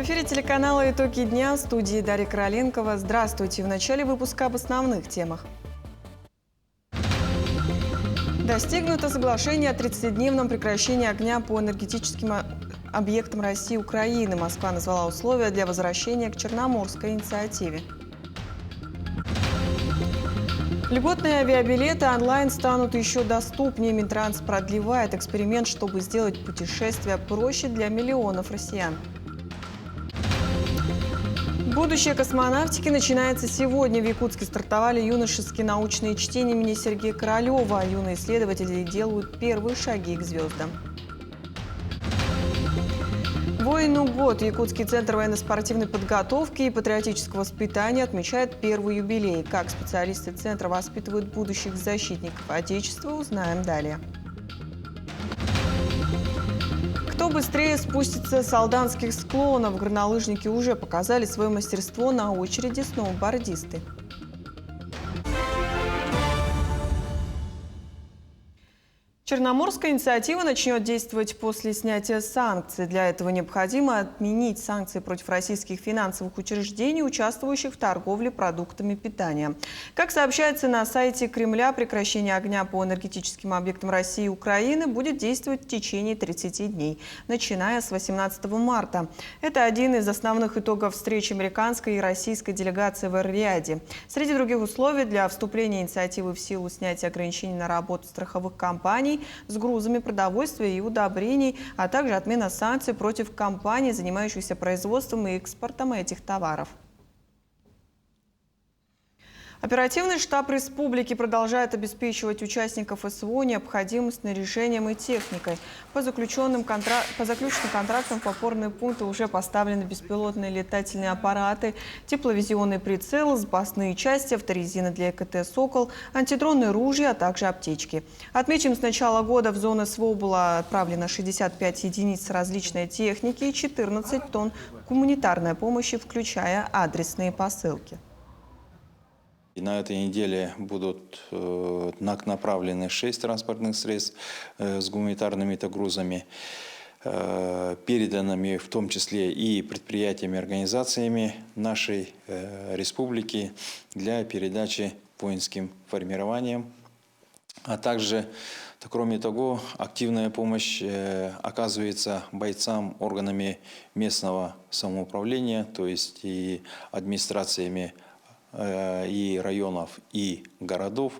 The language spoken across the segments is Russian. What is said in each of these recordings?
эфире телеканала «Итоги дня», в студии Дарья Короленкова. Здравствуйте. В начале выпуска об основных темах. Достигнуто соглашение о 30-дневном прекращении огня по энергетическим объектам России и Украины. Москва назвала условия для возвращения к Черноморской инициативе. Льготные авиабилеты онлайн станут еще доступнее. Минтранс продлевает эксперимент, чтобы сделать путешествия проще для миллионов россиян. Будущее космонавтики начинается сегодня. В Якутске стартовали юношеские научные чтения имени Сергея Королева. Юные исследователи делают первые шаги к звездам. «Воину год». Якутский центр военно-спортивной подготовки и патриотического воспитания отмечает первый юбилей. Как специалисты центра воспитывают будущих защитников Отечества, узнаем далее. Кто быстрее спустится с алданских склонов? Горнолыжники уже показали свое мастерство, на очереди сноубордисты. Черноморская инициатива начнет действовать после снятия санкций. Для этого необходимо отменить санкции против российских финансовых учреждений, участвующих в торговле продуктами питания. Как сообщается на сайте Кремля, прекращение огня по энергетическим объектам России и Украины будет действовать в течение 30 дней, начиная с 18 марта. Это один из основных итогов встречи американской и российской делегации в Эр-Рияде. Среди других условий для вступления инициативы в силу снятия ограничений на работу страховых компаний с грузами продовольствия и удобрений, а также отмена санкций против компаний, занимающихся производством и экспортом этих товаров. Оперативный штаб республики продолжает обеспечивать участников СВО необходимым снаряжением и техникой. По заключенным контрактам в опорные пункты уже поставлены беспилотные летательные аппараты, тепловизионные прицелы, запасные части, авторезины для ЭКТ «Сокол», антидронные ружья, а также аптечки. Отметим, с начала года в зону СВО было отправлено 65 единиц различной техники и 14 тонн гуманитарной помощи, включая адресные посылки. И на этой неделе будут направлены 6 транспортных средств с гуманитарными грузами, переданными в том числе и предприятиями, организациями нашей республики для передачи воинским формированиям. А также, кроме того, активная помощь оказывается бойцам органами местного самоуправления, то есть и администрациями и районов, и городов.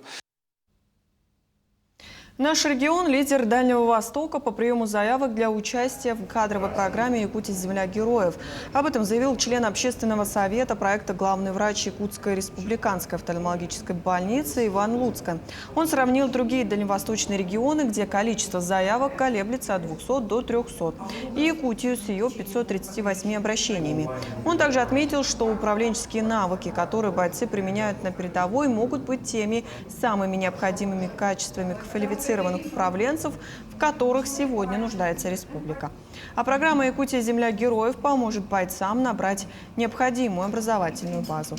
Наш регион – лидер Дальнего Востока по приему заявок для участия в кадровой программе «Якутия – земля героев». Об этом заявил член общественного совета проекта главный врач Якутской республиканской офтальмологической больницы Иван Луцко. Он сравнил другие дальневосточные регионы, где количество заявок колеблется от 200 до 300, и Якутию с ее 538 обращениями. Он также отметил, что управленческие навыки, которые бойцы применяют на передовой, могут быть теми самыми необходимыми качествами квалифицированных управленцев, в которых сегодня нуждается республика. А программа «Якутия – земля героев» поможет бойцам набрать необходимую образовательную базу.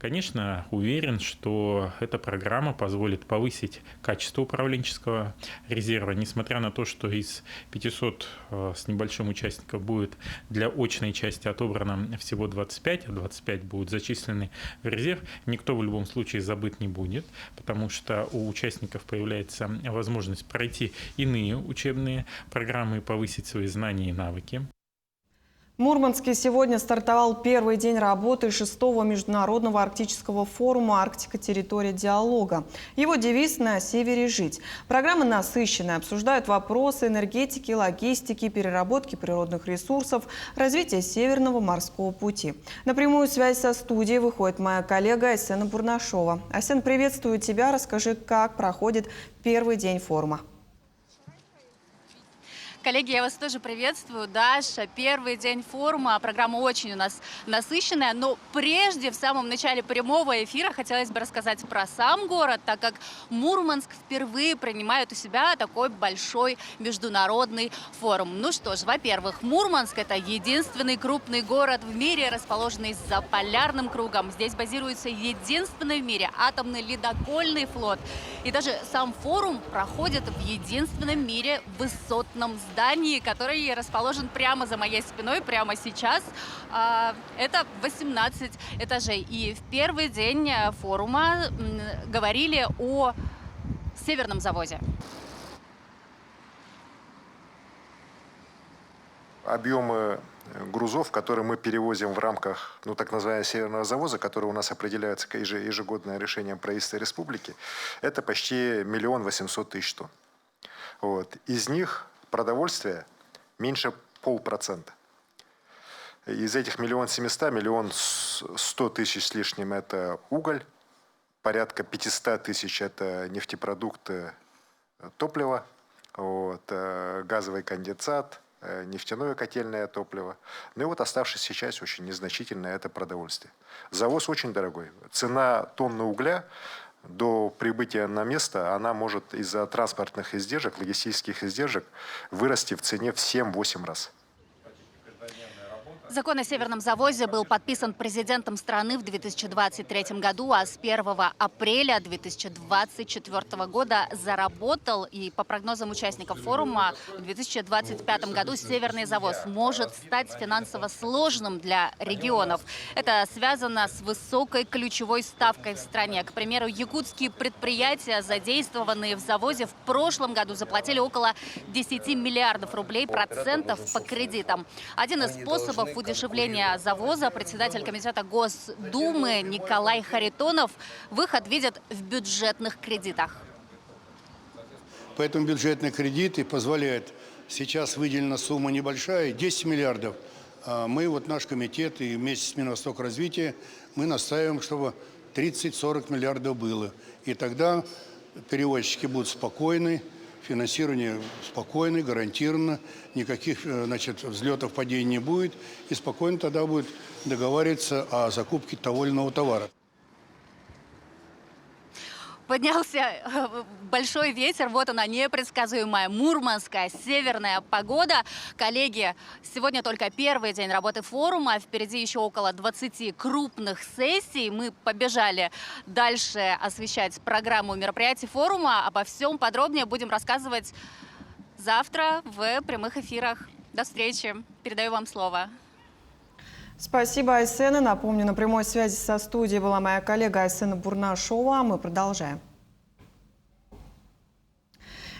Конечно, уверен, что эта программа позволит повысить качество управленческого резерва, несмотря на то, что из 500 с небольшим участников будет для очной части отобрано всего 25, а 25 будут зачислены в резерв. Никто в любом случае забыт не будет, потому что у участников появляется возможность пройти иные учебные программы и повысить свои знания и навыки. В Мурманске сегодня стартовал первый день работы 6-го международного арктического форума «Арктика. Территория диалога». Его девиз «На севере жить». Программа насыщенная, обсуждают вопросы энергетики, логистики, переработки природных ресурсов, развития Северного морского пути. На прямую связь со студией выходит моя коллега Айсена Бурнашова. Айсен, приветствую тебя. Расскажи, как проходит первый день форума. Коллеги, я вас тоже приветствую. Даша, первый день форума. Программа очень у нас насыщенная. Но прежде, в самом начале прямого эфира, хотелось бы рассказать про сам город, так как Мурманск впервые принимает у себя такой большой международный форум. Ну что ж, во-первых, Мурманск – это единственный крупный город в мире, расположенный за полярным кругом. Здесь базируется единственный в мире атомный ледокольный флот. И даже сам форум проходит в единственном мире высотном здании. здании, который расположен прямо за моей спиной, прямо сейчас. Это 18 этажей. И в первый день форума говорили о Северном заводе. Объемы грузов, которые мы перевозим в рамках так называемого Северного завоза, который у нас определяется ежегодное решением правительства республики, это почти 1 800 000 тонн. Вот. Из них продовольствие меньше 0,5%. Из этих 1 700 000, 1 100 000 с лишним – это уголь, порядка 500 000 – это нефтепродукты, топливо, газовый конденсат, нефтяное котельное топливо. Ну и вот оставшаяся часть очень незначительная – это продовольствие. Завоз очень дорогой. Цена тонны угля до прибытия на место, она может из-за транспортных издержек, логистических издержек вырасти в цене в 7-8 раз. Закон о Северном завозе был подписан президентом страны в 2023 году, а с 1 апреля 2024 года заработал. И по прогнозам участников форума, в 2025 году Северный завоз может стать финансово сложным для регионов. Это связано с высокой ключевой ставкой в стране. К примеру, якутские предприятия, задействованные в завозе, в прошлом году заплатили около 10 миллиардов рублей процентов по кредитам. Один из способов удешевления завоза, председатель комитета Госдумы Николай Харитонов, выход видит в бюджетных кредитах. Поэтому бюджетные кредиты позволяют, сейчас выделена сумма небольшая, 10 миллиардов. Мы, наш комитет и вместе с Минвостокразвития, мы настаиваем, чтобы 30-40 миллиардов было. И тогда перевозчики будут спокойны, финансирование спокойно, гарантированно, никаких взлетов, падений не будет, и спокойно тогда будет договариваться о закупке того или иного товара. Поднялся большой ветер, вот она, непредсказуемая мурманская северная погода. Коллеги, сегодня только первый день работы форума, впереди еще около 20 крупных сессий. Мы побежали дальше освещать программу мероприятий форума. Обо всем подробнее будем рассказывать завтра в прямых эфирах. До встречи. Передаю вам слово. Спасибо, Айсена. Напомню, на прямой связи со студией была моя коллега Айсена Бурнашова. Мы продолжаем.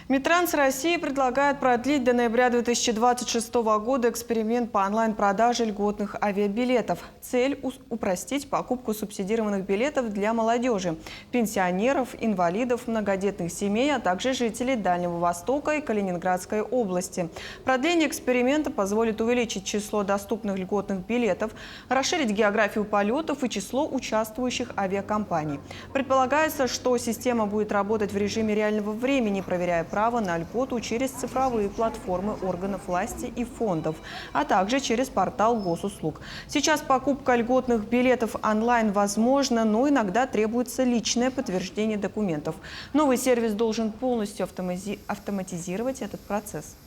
Минтранс России предлагает продлить до ноября 2026 года эксперимент по онлайн-продаже льготных авиабилетов. Цель – упростить покупку субсидированных билетов для молодежи, пенсионеров, инвалидов, многодетных семей, а также жителей Дальнего Востока и Калининградской области. Продление эксперимента позволит увеличить число доступных льготных билетов, расширить географию полетов и число участвующих авиакомпаний. Предполагается, что система будет работать в режиме реального времени, проверяя право на льготу через цифровые платформы органов власти и фондов, а также через портал госуслуг. Сейчас покупка льготных билетов онлайн возможна, но иногда требуется личное подтверждение документов. Новый сервис должен полностью автоматизировать этот процесс.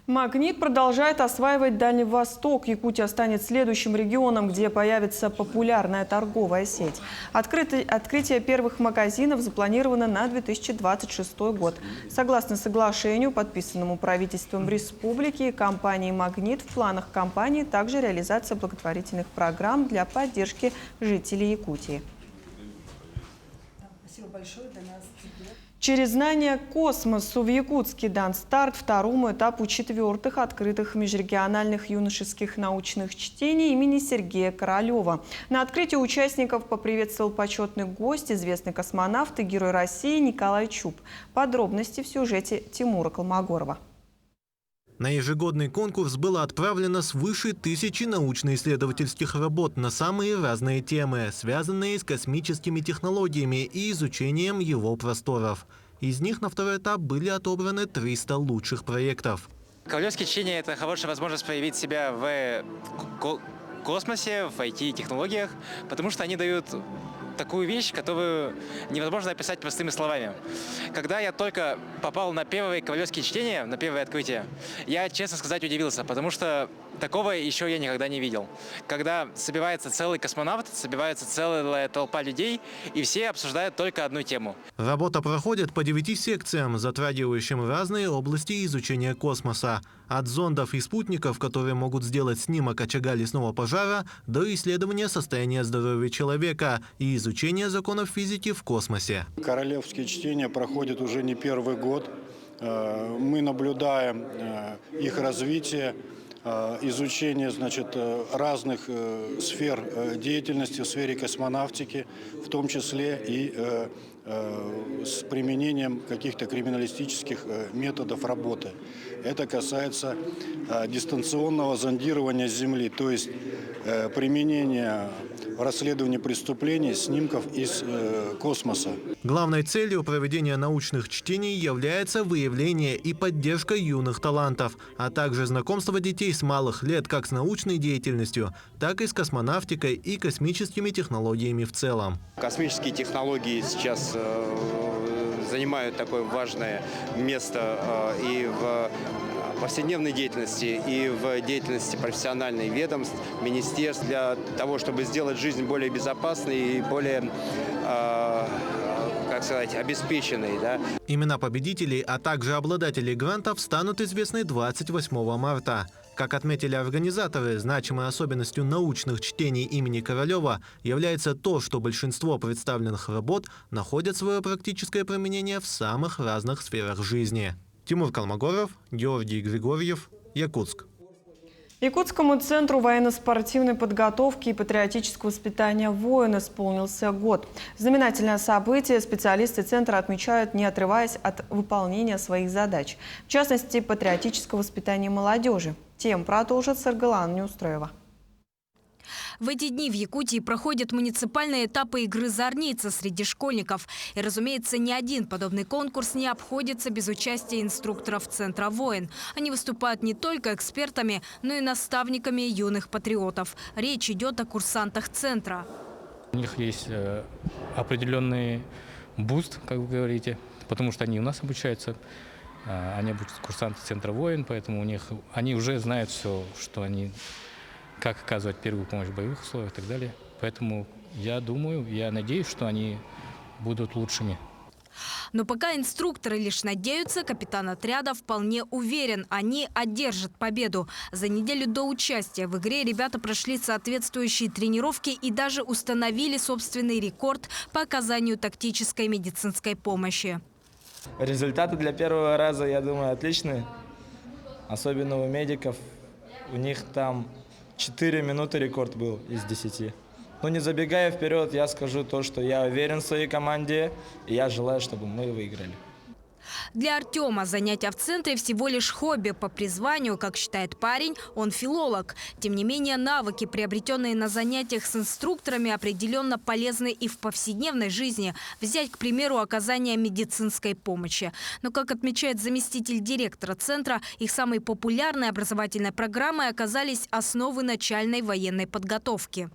«Магнит» продолжает осваивать Дальний Восток. Якутия станет следующим регионом, где появится популярная торговая сеть. Открытие первых магазинов запланировано на 2026 год. Согласно соглашению, подписанному правительством республики и компанией «Магнит», в планах компании также реализация благотворительных программ для поддержки жителей Якутии. Спасибо большое. Для нас теперь. Через знание космосу в Якутске дан старт второму этапу 4-х открытых межрегиональных юношеских научных чтений имени Сергея Королева. На открытии участников поприветствовал почетный гость, известный космонавт и герой России Николай Чуб. Подробности в сюжете Тимура Колмогорова. На ежегодный конкурс было отправлено свыше 1000 научно-исследовательских работ на самые разные темы, связанные с космическими технологиями и изучением его просторов. Из них на второй этап были отобраны 300 лучших проектов. Королевские чтения – это хорошая возможность проявить себя в космосе, в IT-технологиях, потому что они дают такую вещь, которую невозможно описать простыми словами. Когда я только попал на первые ковалевские чтения, на первое открытие, я, честно сказать, удивился, потому что такого еще я никогда не видел. Когда собирается целый космонавт, собирается целая толпа людей, и все обсуждают только одну тему. Работа проходит по 9 секциям, затрагивающим разные области изучения космоса. От зондов и спутников, которые могут сделать снимок очага лесного пожара, до исследования состояния здоровья человека и изучения законов физики в космосе. Королевские чтения проходят уже не первый год. Мы наблюдаем их развитие, изучение, значит, разных сфер деятельности в сфере космонавтики, в том числе и с применением каких-то криминалистических методов работы. Это касается дистанционного зондирования Земли, то есть применения в расследовании преступлений снимков из космоса. Главной целью проведения научных чтений является выявление и поддержка юных талантов, а также знакомство детей с малых лет как с научной деятельностью, так и с космонавтикой и космическими технологиями в целом. Космические технологии сейчас занимают такое важное место и в повседневной деятельности, и в деятельности профессиональной ведомств, министерств, для того, чтобы сделать жизнь более безопасной и более, как сказать, обеспеченной. Да? Имена победителей, а также обладателей грантов станут известны 28 марта. Как отметили организаторы, значимой особенностью научных чтений имени Королева является то, что большинство представленных работ находят свое практическое применение в самых разных сферах жизни. Тимур Калмогоров, Георгий Григорьев, Якутск. Якутскому центру военно-спортивной подготовки и патриотического воспитания воин исполнился год. Знаменательное событие специалисты центра отмечают, не отрываясь от выполнения своих задач. В частности, патриотического воспитания молодежи. Тем продолжит Саргалана Неустроева. В эти дни в Якутии проходят муниципальные этапы игры «Зорница» среди школьников. И, разумеется, ни один подобный конкурс не обходится без участия инструкторов Центра «Воин». Они выступают не только экспертами, но и наставниками юных патриотов. Речь идет о курсантах Центра. У них есть определенный буст, как вы говорите, потому что они у нас обучаются. Они обучаются курсанты Центра «Воин», поэтому они уже знают все, что они... как оказывать первую помощь в боевых условиях и так далее. Поэтому я надеюсь, что они будут лучшими. Но пока инструкторы лишь надеются, капитан отряда вполне уверен, они одержат победу. За неделю до участия в игре ребята прошли соответствующие тренировки и даже установили собственный рекорд по оказанию тактической медицинской помощи. Результаты для первого раза, я думаю, отличные. Особенно у медиков. У них там 4 минуты рекорд был из 10. Но не забегая вперед, я скажу то, что я уверен в своей команде, и я желаю, чтобы мы выиграли. Для Артема занятия в центре всего лишь хобби. По призванию, как считает парень, он филолог. Тем не менее, навыки, приобретенные на занятиях с инструкторами, определенно полезны и в повседневной жизни. Взять, к примеру, оказание медицинской помощи. Но, как отмечает заместитель директора центра, их самой популярной образовательной программой оказались основы начальной военной подготовки.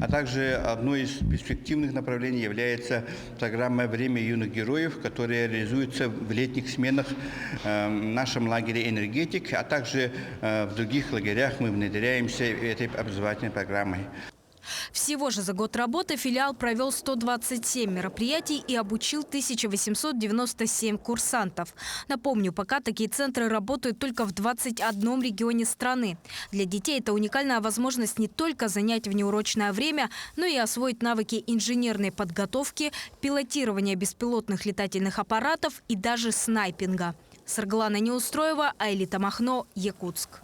А также одно из перспективных направлений является программа «Время юных героев», которая реализуется в летних сменах в нашем лагере «Энергетик», а также в других лагерях мы внедряемся этой образовательной программой. Всего же за год работы филиал провел 127 мероприятий и обучил 1897 курсантов. Напомню, пока такие центры работают только в 21 регионе страны. Для детей это уникальная возможность не только занять внеурочное время, но и освоить навыки инженерной подготовки, пилотирования беспилотных летательных аппаратов и даже снайпинга. Саргалана Неустроева, Айлита Махно, Якутск.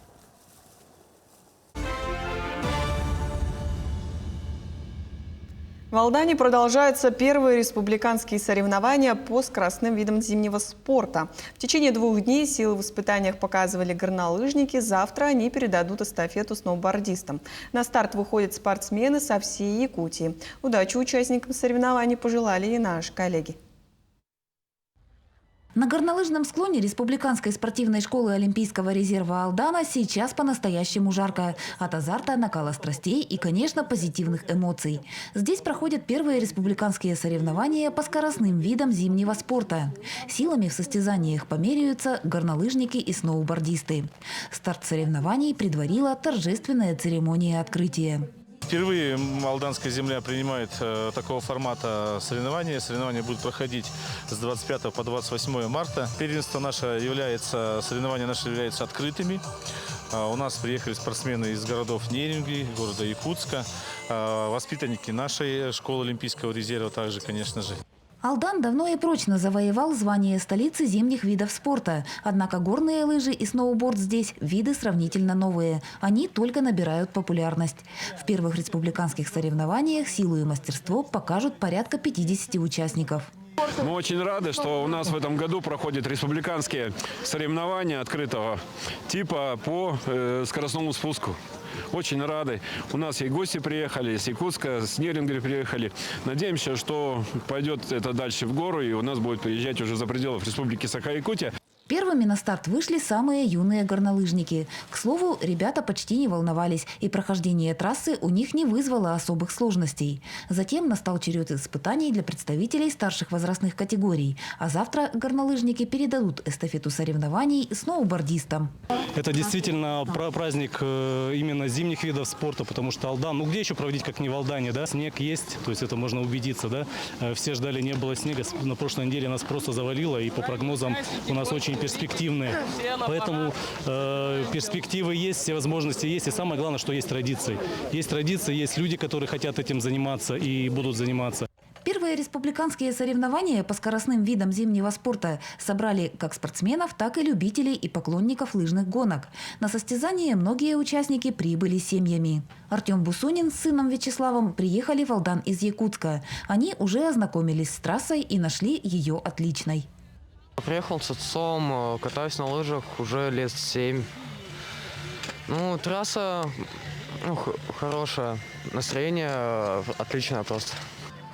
В Алдане продолжаются первые республиканские соревнования по скоростным видам зимнего спорта. В течение 2 дней силы в испытаниях показывали горнолыжники. Завтра они передадут эстафету сноубордистам. На старт выходят спортсмены со всей Якутии. Удачи участникам соревнований пожелали и наши коллеги. На горнолыжном склоне Республиканской спортивной школы Олимпийского резерва «Алдана» сейчас по-настоящему жарко. От азарта, накала страстей и, конечно, позитивных эмоций. Здесь проходят первые республиканские соревнования по скоростным видам зимнего спорта. Силами в состязаниях померяются горнолыжники и сноубордисты. Старт соревнований предварила торжественная церемония открытия. Впервые Алданская земля принимает такого формата соревнования. Соревнования будут проходить с 25 по 28 марта. Первенство соревнования наши являются открытыми. У нас приехали спортсмены из городов Неринги, города Якутска, воспитанники нашей школы Олимпийского резерва также, конечно же. Алдан давно и прочно завоевал звание столицы зимних видов спорта. Однако горные лыжи и сноуборд здесь – виды сравнительно новые. Они только набирают популярность. В первых республиканских соревнованиях силу и мастерство покажут порядка 50 участников. Мы очень рады, что у нас в этом году проходят республиканские соревнования открытого типа по скоростному спуску. Очень рады. У нас и гости приехали, с Якутска, с Неринга приехали. Надеемся, что пойдет это дальше в гору, и у нас будет приезжать уже за пределы Республики Саха-Якутия. Первыми на старт вышли самые юные горнолыжники. К слову, ребята почти не волновались, и прохождение трассы у них не вызвало особых сложностей. Затем настал черед испытаний для представителей старших возрастных категорий. А завтра горнолыжники передадут эстафету соревнований сноубордистам. Это действительно праздник именно зимних видов спорта, потому что Алдан, где еще проводить, как не в Алдане, да? Снег есть, то есть это можно убедиться, да? Все ждали, не было снега, на прошлой неделе нас просто завалило, и по прогнозам у нас очень перспективные. Поэтому перспективы есть, все возможности есть, и самое главное, что есть традиции. Есть традиции, есть люди, которые хотят этим заниматься и будут заниматься. Первые республиканские соревнования по скоростным видам зимнего спорта собрали как спортсменов, так и любителей и поклонников лыжных гонок. На состязание многие участники прибыли семьями. Артем Бусунин с сыном Вячеславом приехали в Алдан из Якутска. Они уже ознакомились с трассой и нашли ее отличной. Приехал с отцом, катаюсь на лыжах уже лет 7. Трасса хорошая, настроение отличное просто.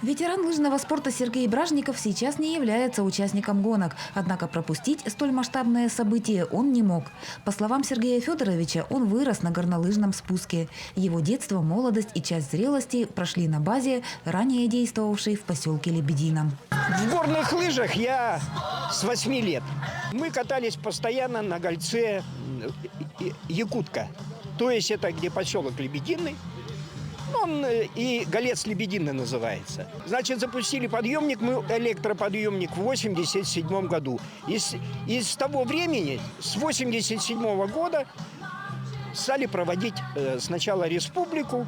Ветеран лыжного спорта Сергей Бражников сейчас не является участником гонок. Однако пропустить столь масштабное событие он не мог. По словам Сергея Федоровича, он вырос на горнолыжном спуске. Его детство, молодость и часть зрелости прошли на базе, ранее действовавшей в поселке Лебедином. В горных лыжах я с 8 лет. Мы катались постоянно на кольце Якутка. То есть это где поселок Лебединый. Он и Голец Лебединый называется. Значит, запустили подъемник, мы электроподъемник в 1987 году. И с того времени, с 1987 года, стали проводить сначала республику,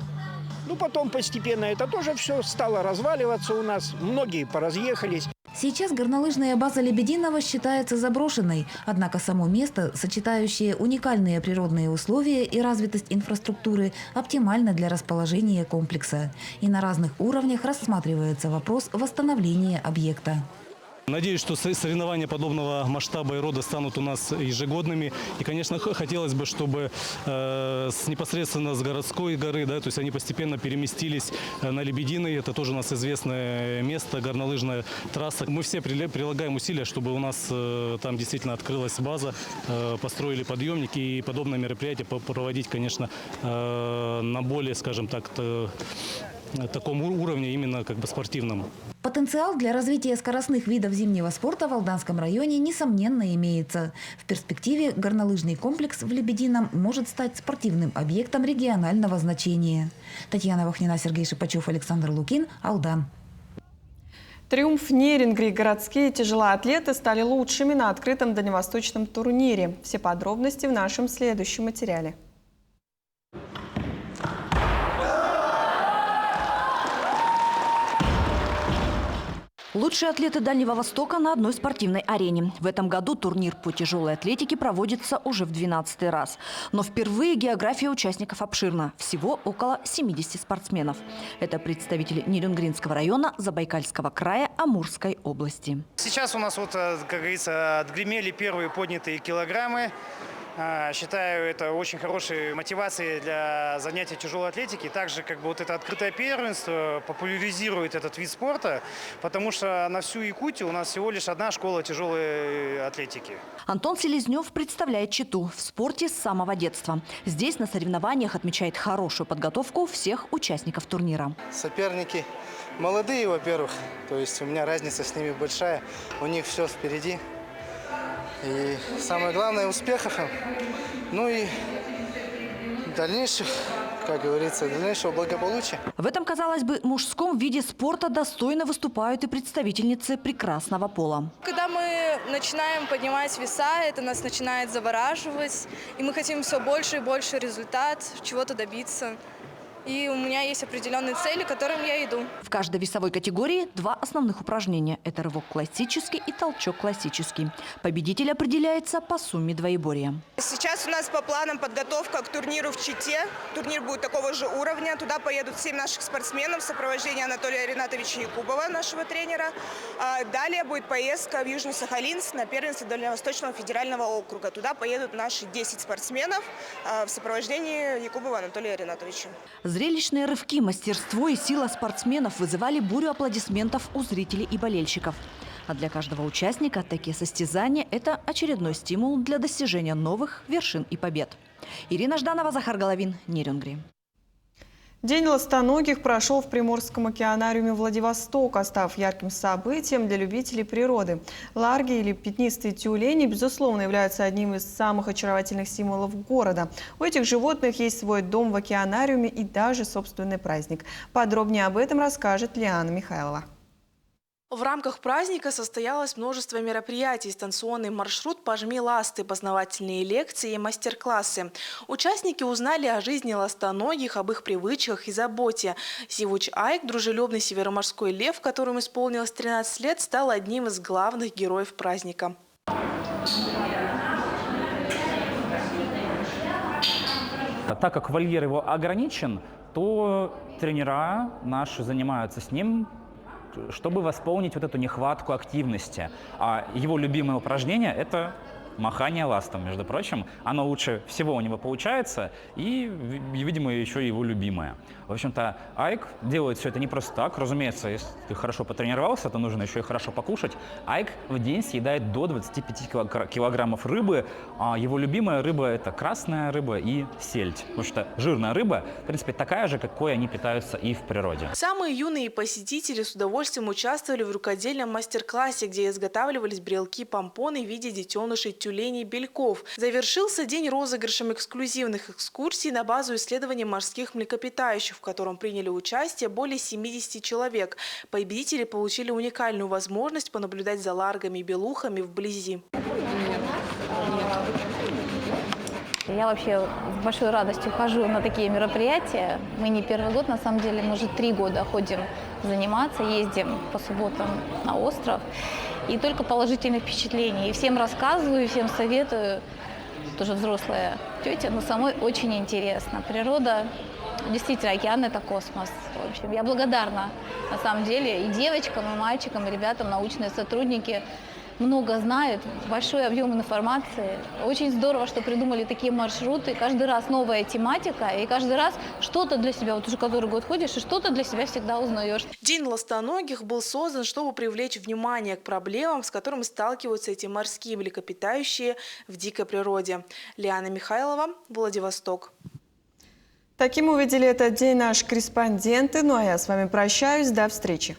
потом постепенно это тоже все стало разваливаться у нас, многие поразъехались. Сейчас горнолыжная база Лебединого считается заброшенной. Однако само место, сочетающее уникальные природные условия и развитость инфраструктуры, оптимально для расположения комплекса. И на разных уровнях рассматривается вопрос восстановления объекта. Надеюсь, что соревнования подобного масштаба и рода станут у нас ежегодными. И, конечно, хотелось бы, чтобы непосредственно с городской горы, то есть они постепенно переместились на Лебединый. Это тоже у нас известное место, горнолыжная трасса. Мы все прилагаем усилия, чтобы у нас там действительно открылась база, построили подъемники и подобное мероприятие проводить, конечно, на более, скажем так, таком уровне, именно спортивном. Потенциал для развития скоростных видов зимнего спорта в Алданском районе, несомненно, имеется. В перспективе горнолыжный комплекс в Лебедином может стать спортивным объектом регионального значения. Татьяна Вахнина, Сергей Шипачев, Александр Лукин, Алдан. Триумф Неринги. Городские тяжелоатлеты стали лучшими на открытом дальневосточном турнире. Все подробности в нашем следующем материале. Лучшие атлеты Дальнего Востока на одной спортивной арене. В этом году турнир по тяжелой атлетике проводится уже в 12-й раз. Но впервые география участников обширна. Всего около 70 спортсменов. Это представители Нерюнгринского района, Забайкальского края, Амурской области. Сейчас у нас, как говорится, отгремели первые поднятые килограммы. Считаю, это очень хорошей мотивацией для занятия тяжелой атлетики. Также вот это открытое первенство популяризирует этот вид спорта, потому что на всю Якутию у нас всего лишь одна школа тяжелой атлетики. Антон Селезнев представляет Читу в спорте с самого детства. Здесь на соревнованиях отмечает хорошую подготовку всех участников турнира. Соперники молодые, во-первых, то есть у меня разница с ними большая, у них все впереди. И самое главное, успехов им, ну и дальнейших, как говорится, дальнейшего благополучия. В этом, казалось бы, мужском виде спорта достойно выступают и представительницы прекрасного пола. Когда мы начинаем поднимать веса, это нас начинает завораживать, и мы хотим все больше и больше результат, чего-то добиться. И у меня есть определенные цели, к которым я иду. В каждой весовой категории два основных упражнения. Это рывок классический и толчок классический. Победитель определяется по сумме двоеборья. Сейчас у нас по планам подготовка к турниру в Чите. Турнир будет такого же уровня. Туда поедут 7 наших спортсменов в сопровождении Анатолия Ринатовича Якубова, нашего тренера. Далее будет поездка в Южный Сахалинск на первенство Дальневосточного федерального округа. Туда поедут наши 10 спортсменов в сопровождении Якубова Анатолия Ринатовича. Зрелищные рывки, мастерство и сила спортсменов вызывали бурю аплодисментов у зрителей и болельщиков. А для каждого участника такие состязания – это очередной стимул для достижения новых вершин и побед. Ирина Жданова, Захар Головин, Нерюнгри. День ластоногих прошел в Приморском океанариуме Владивостока, став ярким событием для любителей природы. Ларги или пятнистые тюлени, безусловно, являются одним из самых очаровательных символов города. У этих животных есть свой дом в океанариуме и даже собственный праздник. Подробнее об этом расскажет Лиана Михайлова. В рамках праздника состоялось множество мероприятий: станционный маршрут «Пожми ласты», познавательные лекции и мастер-классы. Участники узнали о жизни ластоногих, об их привычках и заботе. Сивуч Айк, дружелюбный североморской лев, которому исполнилось 13 лет, стал одним из главных героев праздника. Так как вольер его ограничен, то тренера наши занимаются с ним, чтобы восполнить вот эту нехватку активности. А его любимое упражнение – это махание ластом, между прочим. Оно лучше всего у него получается и, видимо, еще его любимое. В общем-то, Айк делает все это не просто так. Разумеется, если ты хорошо потренировался, то нужно еще и хорошо покушать. Айк в день съедает до 25 килограммов рыбы. А его любимая рыба – это красная рыба и сельдь. Потому что жирная рыба, в принципе, такая же, какой они питаются и в природе. Самые юные посетители с удовольствием участвовали в рукодельном мастер-классе, где изготавливались брелки-помпоны в виде детенышей тюленей-бельков. Завершился день розыгрышем эксклюзивных экскурсий на базу исследования морских млекопитающих, в котором приняли участие более 70 человек. Победители получили уникальную возможность понаблюдать за ларгами и белухами вблизи. Я вообще с большой радостью хожу на такие мероприятия. Мы не первый год, на самом деле, мы уже 3 года ходим заниматься, ездим по субботам на остров. И только положительные впечатления. И всем рассказываю, и всем советую. Тоже взрослая тетя, но самой очень интересно. Природа, действительно, океан – это космос. В общем, я благодарна, на самом деле, и девочкам, и мальчикам, и ребятам, научные сотрудники. Много знают, большой объем информации. Очень здорово, что придумали такие маршруты. Каждый раз новая тематика, и каждый раз что-то для себя, вот уже который год ходишь, и что-то для себя всегда узнаешь. День ластоногих был создан, чтобы привлечь внимание к проблемам, с которыми сталкиваются эти морские млекопитающие в дикой природе. Лиана Михайлова, Владивосток. Таким увидели этот день наши корреспонденты. Ну а я с вами прощаюсь. До встречи.